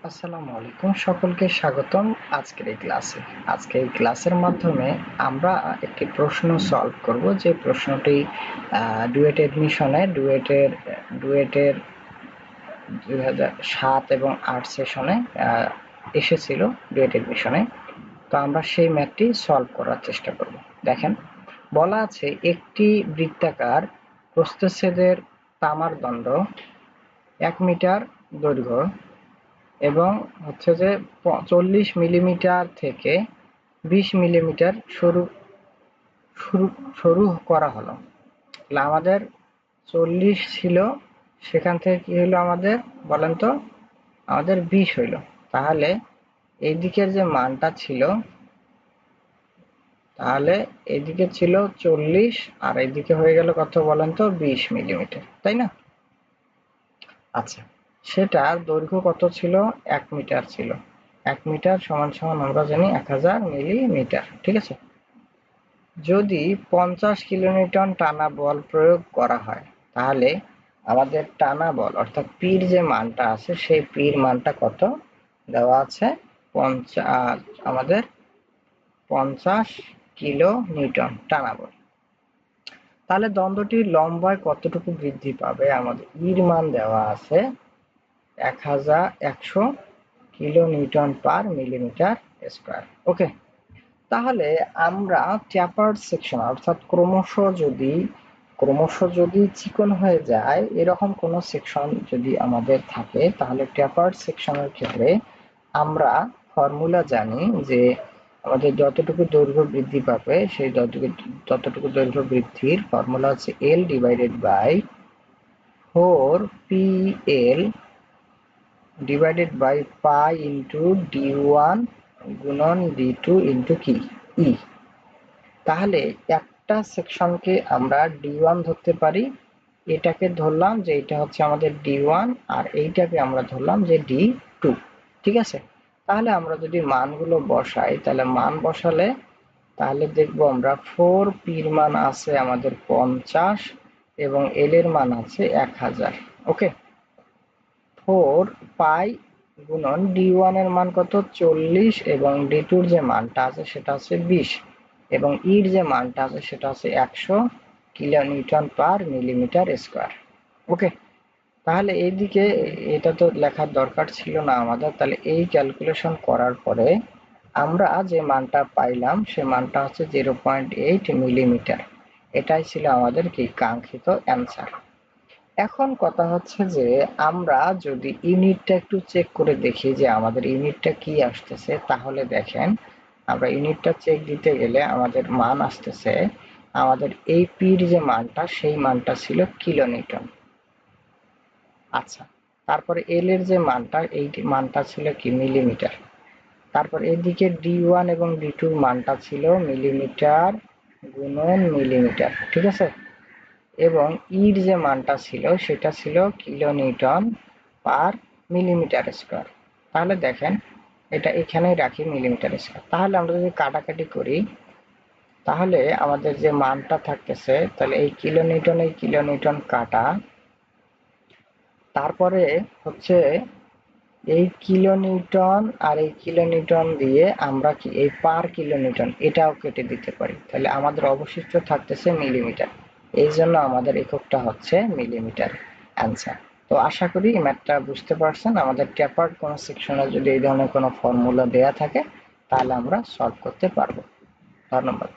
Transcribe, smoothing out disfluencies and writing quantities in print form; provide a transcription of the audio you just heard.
আসসালামু আলাইকুম, সকলকে স্বাগতম আজকের এই ক্লাসে। আজকে এই ক্লাসের মাধ্যমে আমরা একটি প্রশ্ন সলভ করব, যে প্রশ্নটি ডুয়েট এডমিশনে ডুয়েটের 2007 এবং 8 সেশনে এসেছিল ডুয়েট এডমিশনে। তো আমরা সেই ম্যাথটি সলভ করার চেষ্টা করব। দেখেন, বলা আছে একটি বৃত্তাকার প্রস্থচ্ছেদের তামার দণ্ড 1 মিটার দৈর্ঘ্য এবং হচ্ছে যে 40 মিলিমিটার থেকে 20 মিলিমিটার সরু করা হলো। তাহলে আমাদের 40 ছিল, সেখান থেকে কি হলো আমাদের বলেন তো, আমাদের 20 হইল। তাহলে এই দিকের যে মানটা ছিল, তাহলে এইদিকে ছিল 40 আর এইদিকে হয়ে গেল কত বলেন তো, 20 মিলিমিটার, তাই না? আচ্ছা, সেটার দৈর্ঘ্য কত ছিল? 1 মিটার ছিল। 1 মিটার সমান সমান আমরা জানি 1000 মিলিমিটার, ঠিক আছে? যদি 50 কিলোনিউটন টানা বল প্রয়োগ করা হয়, তাহলে আমাদের টানা বল অর্থাৎ পির যে মানটা আছে, সেই পির মানটা কত দেওয়া আছে? আমাদের 50 কিলো নিউটন টানা বল। তাহলে দ্বন্দ্বটির লম্বায় কতটুকু বৃদ্ধি পাবে? আমাদের ইর মান দেওয়া আছে 1100 kilo newton per millimetre square. Okay, তাহলে আমরা ট্যাপার্ড সেকশন অর্থাৎ ক্রমশ যদি চিকন হয়ে যায়, এরকম কোন সেকশন যদি আমাদের থাকে, তাহলে ট্যাপার্ড সেকশনের ক্ষেত্রে আমরা ফর্মুলা জানি যে আমাদের যতটুকু দৈর্ঘ্য বৃদ্ধি পাবে, সেই ততটুকু দৈর্ঘ্য বৃদ্ধির ফর্মুলা হচ্ছে L divided by 4PL divided by pi into D1 গুণন D2 ইন্টু কি ই। তাহলে একটা সেকশনকে আমরা D1 ধরতে পারি, এটাকে ধরলাম যে এটা হচ্ছে আমাদের D1, আর এইটাকে আমরা ধরলাম যে D2, ঠিক আছে? তাহলে আমরা যদি মানগুলো বসাই, তাহলে মান বসালে তাহলে দেখবো আমরা 4P এর মান আছে আমাদের 50 এবং L এর মান আছে 1000। ওকে, 4 পাই গুণন D1 এর মান কত? 40 এবং D2 এর যে মানটা আছে সেটা হচ্ছে 20 এবং ইর যে মানটা আছে সেটা হচ্ছে 100 kilo newton per millimetre square. Okay, তাহলে এইদিকে এটা তো লেখার দরকার ছিল না আমাদের। তাহলে এই ক্যালকুলেশন করার পরে আমরা যে মানটা পাইলাম, সে মানটা হচ্ছে 0.8 মিলিমিটার। এটাই ছিল আমাদের কি কাঙ্ক্ষিত অ্যান্সার। এখন কথা হচ্ছে যে আমরা যদি ইউনিটটা একটু চেক করে দেখি যে আমাদের ইউনিটটা কি আসতেছে, তাহলে দেখেন আমরা ইউনিটটা চেক দিতে গেলে আমাদের মান আসতেছে, আমাদের এই পির যে মানটা, সেই মানটা ছিল কিলো নিউটন। আচ্ছা, তারপরে এল এর যে মানটা, এই মানটা ছিল কি মিলিমিটার। তারপর এদিকে D1 এবং D2 মানটা ছিল মিলিমিটার গুণন মিলিমিটার, ঠিক আছে? এবং ইর যে মানটা ছিল সেটা ছিল kilo newton per millimetre square. তাহলে দেখেন, এটা এখানেই রাখি মিলিমিটার স্কয়ার। তাহলে আমরা যদি কাটাকাটি করি, তাহলে আমাদের যে মানটা থাকতেছে, তাহলে এই কিলো নিউটন কাটা, তারপরে হচ্ছে এই কিলো নিউটন আর এই কিলো নিউটন দিয়ে আমরা কি এই পার কিলো নিউটন এটাও কেটে দিতে পারি। তাহলে আমাদের অবশিষ্ট থাকতেছে মিলিমিটার, এই জন্য আমাদের এককটা হচ্ছে মিলিমিটার অ্যান্সার। তো আশা করি ম্যাথটা বুঝতে পারছেন। আমাদের ট্যাপার্ড কোন সেকশনে যদি এই ধরনের কোনো ফর্মুলা দেয়া থাকে, তাহলে আমরা সলভ করতে পারবো। ধন্যবাদ।